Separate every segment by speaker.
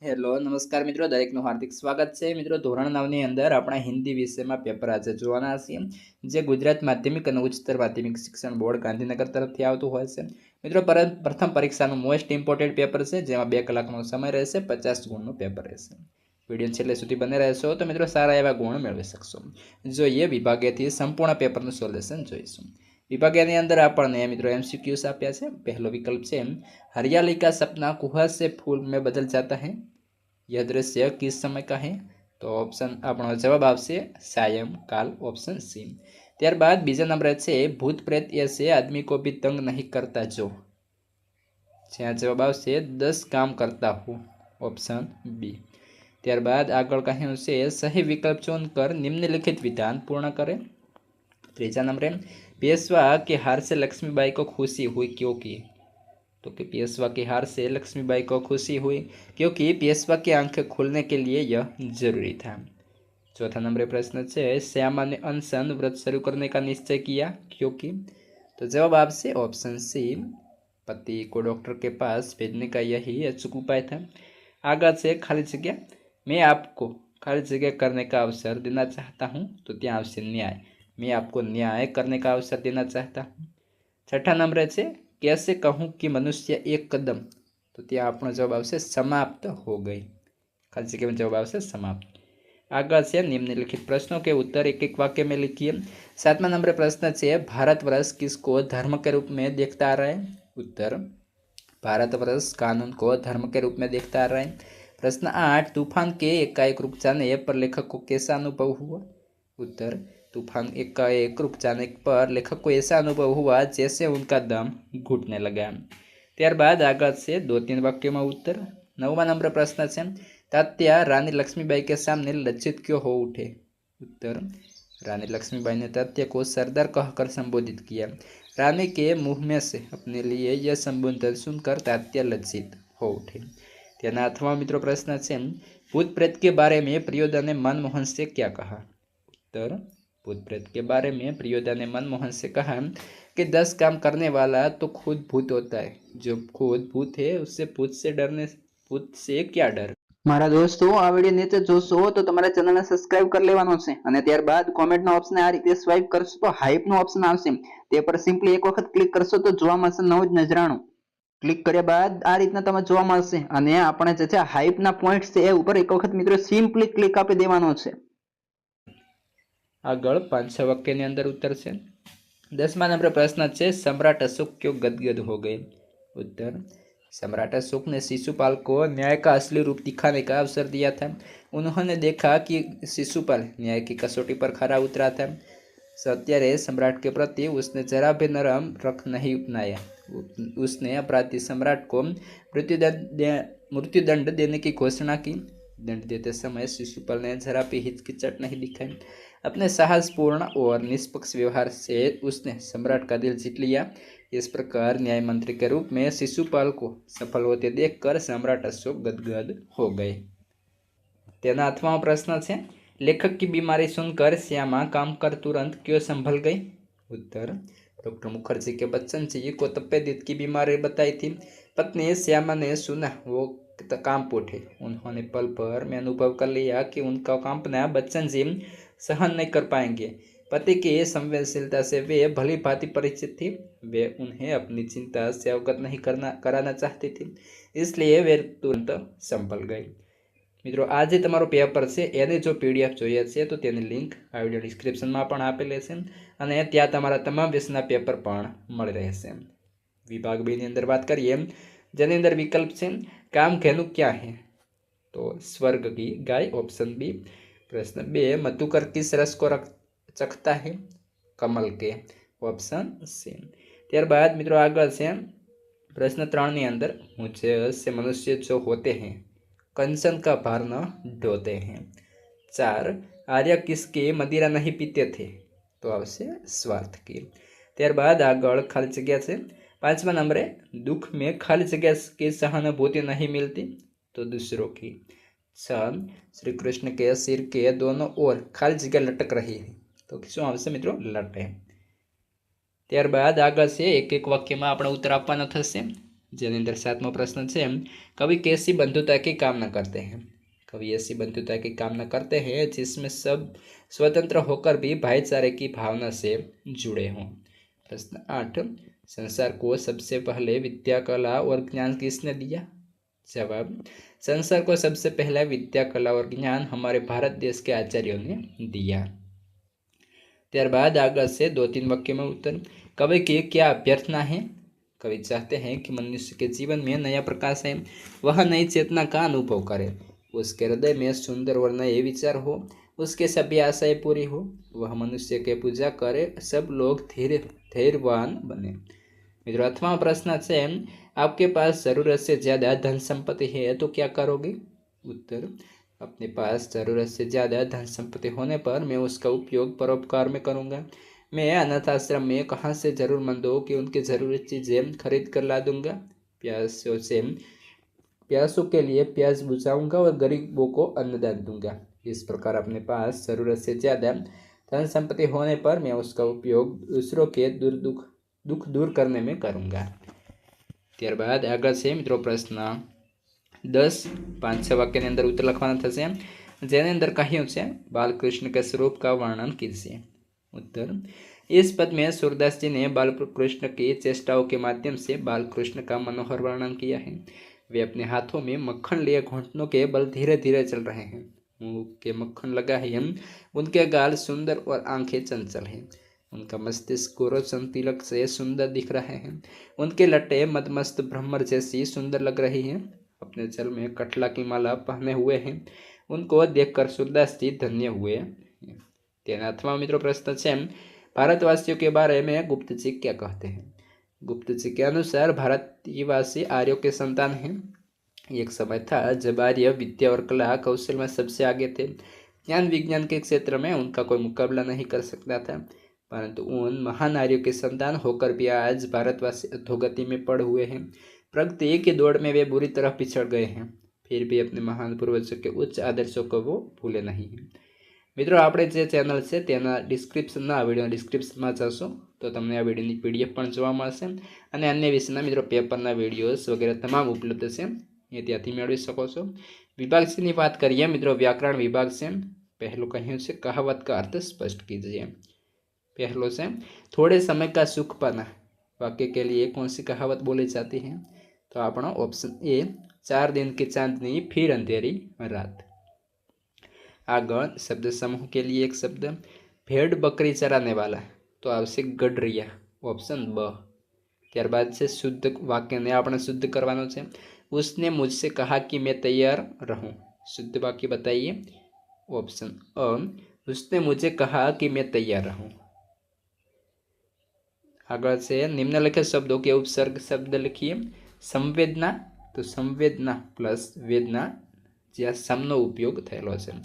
Speaker 1: Hello નમસ્કાર મિત્રો, દરેકનું હાર્દિક સ્વાગત છે। મિત્રો ધોરણ 9ની અંદર આપણા હિન્દી વિષયમાં પેપર આજે જોવાના છીએ, જે ગુજરાત માધ્યમિક અને ઉચ્ચતર માધ્યમિક શિક્ષણ બોર્ડ ગાંધીનગર તરફથી આવતું હોય છે। મિત્રો પ્રથમ પરીક્ષાનું મોસ્ટ ઇમ્પોર્ટન્ટ પેપર છે, જેમાં 2 કલાકનો સમય રહેશે, 50 ગુણનું પેપર રહેશે। વિડીયો છેલ્લે સુધી બને રહેશો તો મિત્રો સારા એવા ગુણ મેળવી શકશો। જોઈએ વિભાગેથી સંપૂર્ણ પેપરનું સોલ્યુશન જોઈશું। विभागीय अंदर आपने मित्रों एमसीक्यूज आप्या है। पहलो विकल्प है हरियाली का सपना कुहास से फूल में बदल जाता है, यह दृश्य किस समय का है? तो ऑप्शन आपनो जवाब आपसे सायंकाल, ऑप्शन सी। त्यारबाद बीजा नंबर है भूत प्रेत ऐसे आदमी को भी तंग नहीं करता जो, जवाब आपसे 10 काम करता हूँ, ऑप्शन बी। त्यारबाद आगळ कहूँ से सही विकल्प चुनकर निम्नलिखित विधान पूर्ण करें। तीजा नंबर पेशवा के हार से लक्ष्मीबाई को खुशी हुई क्योंकि, तो कि पेशवा के हार से लक्ष्मीबाई को खुशी हुई क्योंकि पेशवा की आंखें खुलने के लिए यह जरूरी था। चौथा नंबर प्रश्न है श्यामा ने अनशन व्रत शुरू करने का निश्चय किया क्योंकि, तो जवाब आपसे ऑप्शन सी, पति को डॉक्टर के पास भेजने का यही अचूक उपाय था। आगे से खाली जगह मैं आपको खाली जगह करने का अवसर देना चाहता हूँ, तो त्या आवश्य न्याय, मैं आपको न्याय करने का अवसर देना चाहता हूँ। छठा नंबर है कैसे कहूँ कि मनुष्य एक कदम, तो त्या आपनो जवाब आवश्य समाप्त हो गई, खाली जगह में जवाब आवश्य समाप्त। आगे से निम्नलिखित प्रश्नों के उत्तर एक एक वाक्य में लिखिए। 7वां नंबर प्रश्न है भारतवर्ष किसको धर्म के रूप में देखता आ रहा है? उत्तर भारतवर्ष कानून को धर्म के रूप में देखता आ रहा है। प्रश्न 8 तूफान के एकाएक रुक जाने पर लेखक को कैसा अनुभव हुआ? उत्तर तूफान एकाएक रुक जाने पर लेखक को ऐसा अनुभव हुआ जैसे उनका दम घुटने लगा। त्यारबाद आगे से 2-3 वाक्यों में उत्तर। 9वां नंबर प्रश्न है तात्या रानी लक्ष्मीबाई के सामने लज्जित क्यों हो उठे? उत्तर रानी लक्ष्मीबाई ने तात्या को सरदार कहकर संबोधित किया। रानी के मुंह में से अपने लिए यह संबोधन सुनकर तात्या लज्जित हो उठे। तेना 8वां मित्रों प्रश्न है भूत प्रेत के बारे में प्रियोदा ने मनमोहन से क्या कहा? उत्तर भूत प्रेत के बारे में प्रियोदा ने मनमोहन से कहा कि 10 काम करने वाला तो खुद भूत होता है, जो खुद भूत है उससे भूत से क्या डर। मारा दोस्तों आ वीडियो नीचे जोशो तो तमारे चैनल ने सब्सक्राइब कर लेवानो छे अने त्यारबाद कमेंट नो ऑप्शन आ रीते स्वाइप करशो तो हाइप नो ऑप्शन आवशे, ते पर सिंपली एक वखत क्लिक करशो तो जोवा मळशे नवुं ज नજરાણું। क्लिक કર્યા બાદ આ રીતના તમે જોવા મળશે અને આપણે જે છે હાઇપના પોઈન્ટ્સ છે એ ઉપર એક વખત મિત્રો સિમ્પલી ક્લિક આપી દેવાનો છે। આગળ 5-6 વાક્યની અંદર ઉત્તર છે। 10મા નંબર પ્રશ્ન છે सम्राट अशोक क्यों गदगद हो गए? उत्तर सम्राट अशोक ने शिशुपाल को न्याय का असली रूप दिखाने का अवसर दिया था। उन्होंने देखा कि शिशुपाल न्याय की कसौटी पर खरा उतरा था। सत्यारे सम्राट के प्रति उसने जरा भी नरम रख नहीं अपनाया। उसने अपराधी सम्राट को मृत्युदंड देने की घोषणा की। दंड देते समय शिशुपाल ने जरा भी हिचकिचाहट नहीं दिखाई। अपने साहसपूर्ण और निष्पक्ष व्यवहार से उसने सम्राट का दिल जीत लिया। इस प्रकार न्याय मंत्री के रूप में शिशुपाल को सफल होते देखकर सम्राट अशोक गदगद हो गए। तेना 8वां प्रश्न है लेखक की बीमारी सुनकर श्यामा काम कर तुरंत क्यों संभल गई? उत्तर डॉक्टर मुखर्जी के बच्चन जी को तपेदित की बीमारी बताई थी। पत्नी श्यामा ने सुना वो कांप उठे। उन्होंने पल भर में अनुभव कर लिया कि उनका कांपना बच्चन जी सहन नहीं कर पाएंगे। पति की संवेदनशीलता से वे भली भांति परिचित थी। वे उन्हें अपनी चिंता से अवगत नहीं कराना चाहती थी, इसलिए वे तुरंत संभल गई। मित्रों आज तमारो पेपर से एने जो पीडीएफ જોઈએ છે તો તેની લિંક આ વિડિયો ડિસ્ક્રિપ્શનમાં પણ આપેલી છે અને ત્યાં તમારા તમામ વિષયના પેપર પણ મળી રહેશે। વિભાગ 2 ની અંદર વાત કરીએ જેની અંદર વિકલ્પ છે કામ घेनु क्या है? तो स्वर्ग की गाय, ऑप्शन बी। प्रश्न 2 मधुकर किस रस को चखता है? कमल के, ऑप्शन सी। ત્યારબાદ મિત્રો આગળ છે પ્રશ્ન 3 ની અંદર मुझे से मनुष्य जो होते हैं कंचन का भार न ढोते हैं। 4 आर्य किसके मदिरा नहीं पीते थे? तो आवश्य स्वार्थ की। त्यारबाद आगळ खाली जगह से 5वां नंबर है दुख में खाली जगह की सहानुभूति नहीं मिलती, तो दूसरों की। 6 श्री कृष्ण के सिर के दोनों ओर खाली जगह लटक रही है, तो शू आवशे मित्रों? लटे। त्यारबाद आगे से एक एक वाक्य में अपने उत्तर आपवाना थशे। જેની અંદર 7મો પ્રશ્ન છે, कवि कैसी बंधुता की कामना करते हैं? कवि ऐसी बंधुता की कामना करते हैं जिसमें सब स्वतंत्र होकर भी भाईचारे की भावना से जुड़े हों। प्रश्न 8, संसार को सबसे पहले विद्या, कला और ज्ञान किसने दिया? जवाब, संसार को सबसे पहले विद्या, कला और ज्ञान हमारे भारत देश के आचार्यों ने दिया। त्यारबाद आगे से 2-3 वाक्य में उत्तर। कवि की क्या अभ्यर्थना है? कवि चाहते हैं कि मनुष्य के जीवन में नया प्रकाश है, वह नई चेतना का अनुभव करे, उसके हृदय में सुंदर और नए विचार हो, उसके सभी आशाएं पूरी हो, वह मनुष्य के पूजा करे, सब लोग धैर्यवान बने। मित्रों 8वां प्रश्न है, आपके पास जरूरत से ज्यादा धन संपत्ति है तो क्या करोगे? उत्तर, अपने पास जरूरत से ज्यादा धन संपत्ति होने पर मैं उसका उपयोग परोपकार में करूंगा। मैं अनाथ आश्रम में कहाँ से जरूरतमंदों की उनकी जरूरत चीजें खरीद कर ला दूंगा। प्यासों के लिए प्यास बुझाऊंगा और गरीबों को अन्नदान दूंगा। इस प्रकार अपने पास जरूरत से ज्यादा धन संपत्ति होने पर मैं उसका उपयोग दूसरों के दुख दूर करने में करूंगा। त्यारबाद आगे से मित्रों प्रश्न 10 5-6 वाक्य अंदर उत्तर लखवाना थशे, जेने अंदर कह्युं छे बालकृष्ण के स्वरूप का वर्णन कीजिए। उत्तर, इस पद में सूरदास जी ने बालकृष्ण की चेष्टाओं के माध्यम से बालकृष्ण का मनोहर वर्णन किया है। वे अपने हाथों में मक्खन लिए घुटनों के बल धीरे धीरे चल रहे हैं, मुंह के मक्खन लगा है, उनके गाल सुंदर और आंखें चंचल हैं, उनका मस्तिष्क गोरोचन तिलक से सुंदर दिख रहे हैं, उनके लट्टे मदमस्त भ्रमर जैसी सुंदर लग रही हैं, अपने चल में कटला की माला पहने हुए हैं, उनको देखकर सूरदास जी धन्य हुए। 8वां मित्रों प्रश्न है, भारतवासियों के बारे में गुप्त जी क्या कहते हैं? गुप्त जी के अनुसार भारतवासी आर्यों के संतान हैं। एक समय था जब आर्य विद्या और कला कौशल में सबसे आगे थे। ज्ञान विज्ञान के क्षेत्र में उनका कोई मुकाबला नहीं कर सकता था, परंतु उन महान आर्यों के संतान होकर भी आज भारतवासी अधोगति में पड़ हुए हैं। प्रगति की दौड़ में वे बुरी तरह पिछड़ गए हैं, फिर भी अपने महान पूर्वजों के उच्च आदर्शों को वो भूले नहीं हैं। मित्रों આપણે જે ચેનલ છે તેના ડિસ્ક્રિપ્શનના વિડીયો ડિસ્ક્રિપ્શનમાં જશો તો તમને આ વિડીયોની પીડીએફ પણ જોવા મળશે અને અન્ય વિષયના મિત્રો પેપરના વિડીયોઝ વગેરે તમામ ઉપલબ્ધ છે, એ ત્યાંથી મેળવી શકો છો। વિભાગ સીની વાત કરીએ મિત્રો, વ્યાકરણ વિભાગ છે। પહેલું કહ્યું છે કહાવત का अर्थ स्पष्ट कीजिए। पहलो से थोड़े समय का सुख पाना, वाक्य के लिए कौन सी कहावत बोली जाती है? तो अपना ऑप्शन ए, 4 दिन की चांदनी फिर अंधेरी रात। आगे शब्द समूह के लिए एक शब्द, भेड़ बकरी चराने वाला, तो आवश्य गडरिया, ऑप्शन ब। त्यारबाद से शुद्ध वाक्य ने आपने शुद्ध करवानो छे, उसने मुझसे कहा कि मैं तैयार रहूं, शुद्ध वाक्य बताइए, ऑप्शन अ, उसने मुझे कहा कि मैं तैयार रहूं। आगे से निम्नलिखित शब्दों के उपसर्ग शब्द लिखिए। संवेदना, तो संवेदना प्लस वेदना ज्यां समनो उपयोग थयेलो छे।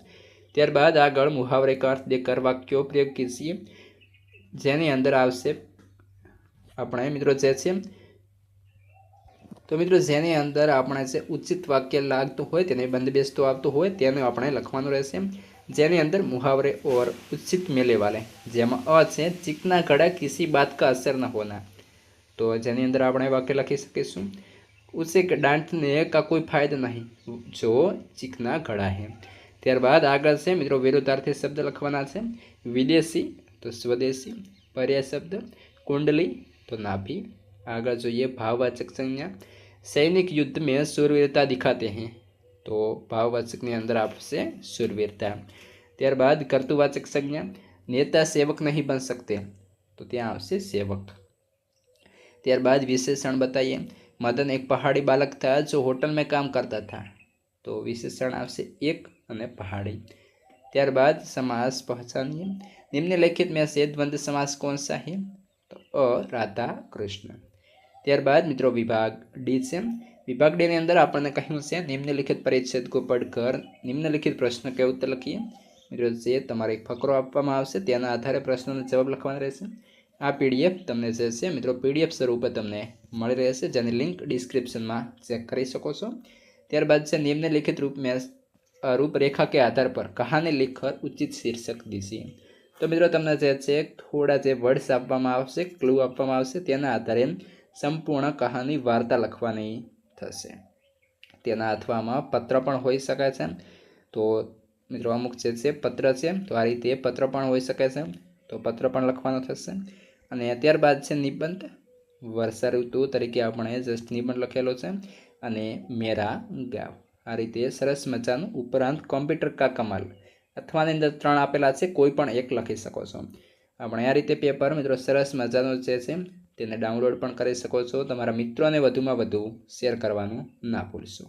Speaker 1: त्यारबाद आगळ मुहावरे का अर्थ देकर वाक्यों प्रयोग कीजिए, जेनी अंदर आवशे આપણે મિત્રો જે છે તો મિત્રો જેની અંદર આપણે જે ઉચિત વાક્ય લાગતું હોય તેને બંધબેસતું આવતું હોય તેને આપણે લખવાનું રહેશે, જેની અંદર मुहावरे और उचित मेले वाले, જેમાં અ છે चिकना घड़ा किसी बात का असर न होना, तो જેની અંદર આપણે વાક્ય લખી શકીશું उसे डांटने का कोई फायदा नहीं जो चिकना घड़ा है। त्यारबाद आगे से मित्रों विरुद्धार्थी शब्द लखवाना है। विदेशी तो स्वदेशी, पर्याय शब्द कुंडली तो नाभि। आगे जो ये भाववाचक संज्ञा, सैनिक युद्ध में शूरवीरता दिखाते हैं, तो भाववाचक ने अंदर आपसे शूरवीरता। त्यारबाद कर्तुवाचक संज्ञा, नेता सेवक नहीं बन सकते, तो त्या आपसे सेवक। त्यारबाद विशेषण बताइए। मदन एक पहाड़ी बालक था जो होटल में काम करता था, तो विशेषण आपसे एक અને पहाड़ी। त्यारबाद समास पहचानिए। निम्नलिखित में से द्वंद्व समास कौन सा है? तो अ, राधा कृष्ण। त्यारबाद मित्रों विभाग डी से, विभाग डी ने अंदर आपने કહ્યું છે निम्नलिखित परिच्छेद को पढ़कर निम्नलिखित प्रश्न के उत्तर लखिए। मित्रों जे તમારે એક ફકરો આપવામાં આવશે તેના આધારે પ્રશ્નનો જવાબ લખવાનો રહેશે। આ પીડીએફ તમને જે છે મિત્રો પીડીએફ સ્વરૂપે તમને મળી રહેશે, જેની લિંક ડિસ્ક્રિપ્શનમાં ચેક કરી શકો છો। ત્યારબાદ છે નિમ્નલિખિત रूपरेखा के आधार पर कहानी लिखकर उचित शीर्षक दीजिए। तो मित्रों तमने जे छे थोड़ा जे वर्ड्स आपवामां आवशे, क्लू आपवामां आवशे, तेना आधारे સંપૂર્ણ કહાની વાર્તા લખવાની થશે. તેના અથવામાં પત્ર પણ હોઈ શકે છે. તો મિત્રો અમુક જે છે પત્ર છે, તો આ રીતે પત્ર પણ હોઈ શકે છે, તો પત્ર પણ લખવાનો થશે. અને ત્યારબાદ છે નિબંધ. વર્ષા ઋતુ તરીકે આપણે જસ્ટ નિબંધ લખેલો છે. અને મેરા ગાંવ, આ રીતે સરસ મજાનું. ઉપરાંત કોમ્પ્યુટર કા કમાલ અથવાની અંદર 3 આપેલા છે, કોઈ પણ એક લખી શકો છો. આપણે આ રીતે પેપર મિત્રો સરસ મજાનું જે છે તેને ડાઉનલોડ પણ કરી શકો છો. તમારા મિત્રોને વધુમાં વધુ શેર કરવાનું ના ભૂલશો.